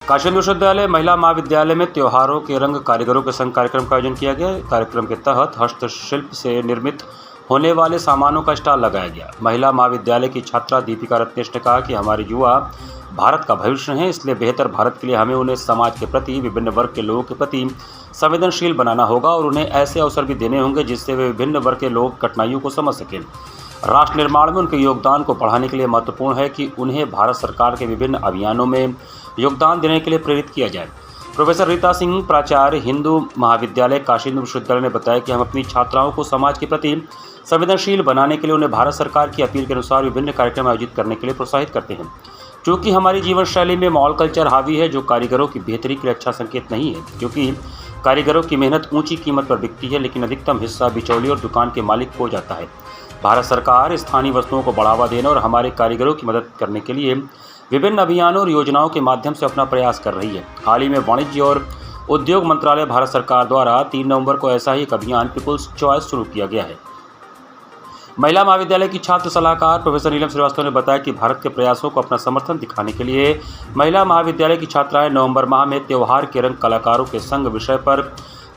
काशी विश्वविद्यालय महिला महाविद्यालय में त्योहारों के रंग कारीगरों के संग कार्यक्रम का आयोजन किया गया। कार्यक्रम के तहत हस्तशिल्प से निर्मित होने वाले सामानों का स्टॉल लगाया गया। महिला महाविद्यालय की छात्रा दीपिका रत्नेश ने कहा कि हमारे युवा भारत का भविष्य हैं, इसलिए बेहतर भारत के लिए हमें उन्हें समाज के प्रति, विभिन्न वर्ग के लोगों के प्रति संवेदनशील बनाना होगा और उन्हें ऐसे अवसर भी देने होंगे जिससे वे विभिन्न वर्ग के लोग कठिनाइयों को समझ सकें। राष्ट्र निर्माण में उनके योगदान को बढ़ाने के लिए महत्वपूर्ण है कि उन्हें भारत सरकार के विभिन्न अभियानों में योगदान देने के लिए प्रेरित किया जाए। प्रोफेसर रीता सिंह, प्राचार्य, हिंदू महाविद्यालय काशी विश्वविद्यालय ने बताया कि हम अपनी छात्राओं को समाज के प्रति संवेदनशील बनाने के लिए उन्हें भारत सरकार की अपील के अनुसार विभिन्न कार्यक्रम आयोजित करने के लिए प्रोत्साहित करते हैं। क्योंकि हमारी जीवन शैली में मॉल कल्चर हावी है, जो कारीगरों की बेहतरी के लिए अच्छा संकेत नहीं है, क्योंकि कारीगरों की मेहनत ऊंची कीमत पर बिकती है, लेकिन अधिकतम हिस्सा बिचौलिए और दुकान के मालिक को जाता है। भारत सरकार स्थानीय वस्तुओं को बढ़ावा देने और हमारे कारीगरों की मदद करने के लिए विभिन्न अभियानों और योजनाओं के माध्यम से अपना प्रयास कर रही है। हाल ही में वाणिज्य और उद्योग मंत्रालय भारत सरकार द्वारा 3 नवंबर को ऐसा ही एक अभियान पीपुल्स चॉइस शुरू किया गया है। महिला महाविद्यालय की छात्र सलाहकार प्रोफेसर नीलम श्रीवास्तव ने बताया कि भारत के प्रयासों को अपना समर्थन दिखाने के लिए महिला महाविद्यालय की छात्राएं नवंबर माह में त्योहार के रंग कलाकारों के संग विषय पर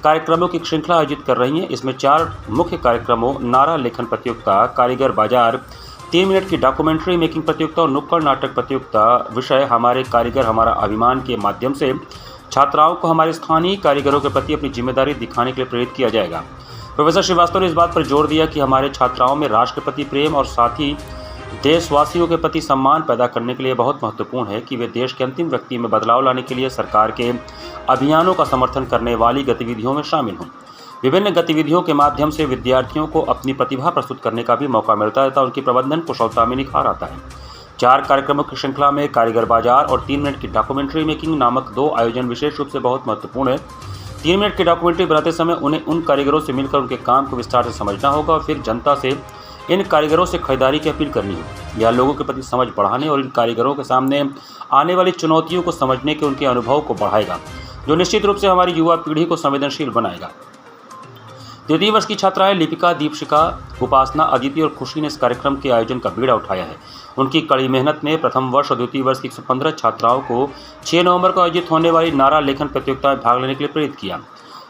कार्यक्रमों की श्रृंखला आयोजित कर रही हैं। इसमें 4 मुख्य कार्यक्रमों नारा लेखन प्रतियोगिता, कारीगर बाजार, 3 मिनट की डॉक्यूमेंट्री मेकिंग प्रतियोगिता और नुक्कड़ नाटक प्रतियोगिता विषय हमारे कारीगर हमारा अभिमान के माध्यम से छात्राओं को हमारे स्थानीय कारीगरों के प्रति अपनी जिम्मेदारी दिखाने के लिए प्रेरित किया जाएगा। प्रोफेसर श्रीवास्तव ने इस बात पर जोर दिया कि हमारे छात्राओं में राष्ट्र के प्रति प्रेम और साथ ही देशवासियों के प्रति सम्मान पैदा करने के लिए बहुत महत्वपूर्ण है कि वे देश के अंतिम व्यक्ति में बदलाव लाने के लिए सरकार के अभियानों का समर्थन करने वाली गतिविधियों में शामिल हों। विभिन्न गतिविधियों के माध्यम से विद्यार्थियों को अपनी प्रतिभा प्रस्तुत करने का भी मौका मिलता है तथा उनकी प्रबंधन कुशलता में निखार आता है। 4 कार्यक्रमों की श्रृंखला में कारीगर बाजार और 3 मिनट की डॉक्यूमेंट्री मेकिंग नामक 2 आयोजन विशेष रूप से बहुत महत्वपूर्ण है। 3 मिनट की डॉक्यूमेंट्री बनाते समय उन्हें उन कारीगरों से मिलकर उनके काम को विस्तार से समझना होगा और फिर जनता से इन कारीगरों से खरीदारी की अपील करनी होगी। यह लोगों के प्रति समझ बढ़ाने और इन कारीगरों के सामने आने वाली चुनौतियों को समझने के उनके अनुभव को बढ़ाएगा, जो निश्चित रूप से हमारी युवा पीढ़ी को संवेदनशील बनाएगा। द्वितीय वर्ष की छात्राएं लिपिका, दीपशिखा, उपासना, अदिति और खुशी ने इस कार्यक्रम के आयोजन का बीड़ा उठाया है। उनकी कड़ी मेहनत ने प्रथम वर्ष और द्वितीय वर्ष की 115 छात्राओं को 6 नवंबर को आयोजित होने वाली नारा लेखन प्रतियोगिता में भाग लेने के लिए प्रेरित किया।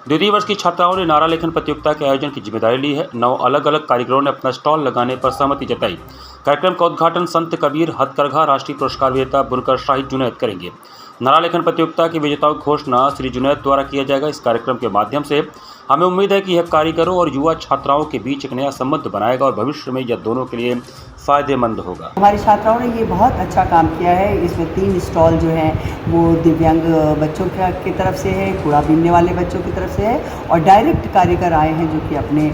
द्वितीय वर्ष की छात्राओं ने नारा लेखन प्रतियोगिता के आयोजन की जिम्मेदारी ली है। 9 अलग अलग कारीगरों ने अपना स्टॉल लगाने पर सहमति जताई। कार्यक्रम का उद्घाटन संत कबीर हथकरघा राष्ट्रीय पुरस्कार विजेता बुनकर शाहिद जुनैद करेंगे। नारा लेखन प्रतियोगिता के विजेताओं की घोषणा श्री जुनैद द्वारा किया जाएगा। इस कार्यक्रम के माध्यम से हमें उम्मीद है कि यह कारीगरों और युवा छात्राओं के बीच एक नया संबंध बनाएगा और भविष्य में यह दोनों के लिए फ़ायदेमंद होगा। हमारी छात्राओं ने ये बहुत अच्छा काम किया है। इसमें 3 स्टॉल जो हैं वो दिव्यांग बच्चों की तरफ से है, कूड़ा बीनने वाले बच्चों की तरफ से है और डायरेक्ट कारीगर आए हैं जो कि अपने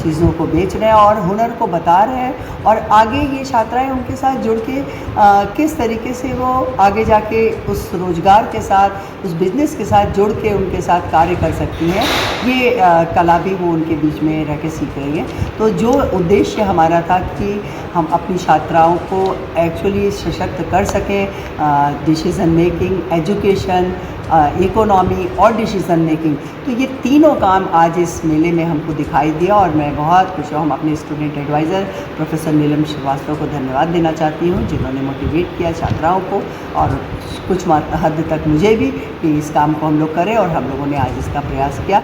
चीज़ों को बेच रहे हैं और हुनर को बता रहे हैं और आगे ये छात्राएं उनके साथ जुड़ के किस तरीके से वो आगे जाके उस रोज़गार के साथ, उस बिज़नेस के साथ जुड़ के उनके साथ कार्य कर सकती हैं, ये कला भी वो उनके बीच में रह के सीख रही है। तो जो उद्देश्य हमारा था कि हम अपनी छात्राओं को एक्चुअली सशक्त कर सकें, डिसीज़न मेकिंग, एजुकेशन, इकोनॉमी और डिसीज़न मेकिंग, तो ये तीनों काम आज इस मेले में हमको दिखाई दिया और मैं बहुत खुश हूँ। हम अपने स्टूडेंट एडवाइज़र प्रोफेसर नीलम श्रीवास्तव को धन्यवाद देना चाहती हूँ, जिन्होंने मोटिवेट किया छात्राओं को और कुछ हद तक मुझे भी कि इस काम को हम लोग करें और हम लोगों ने आज इसका प्रयास किया।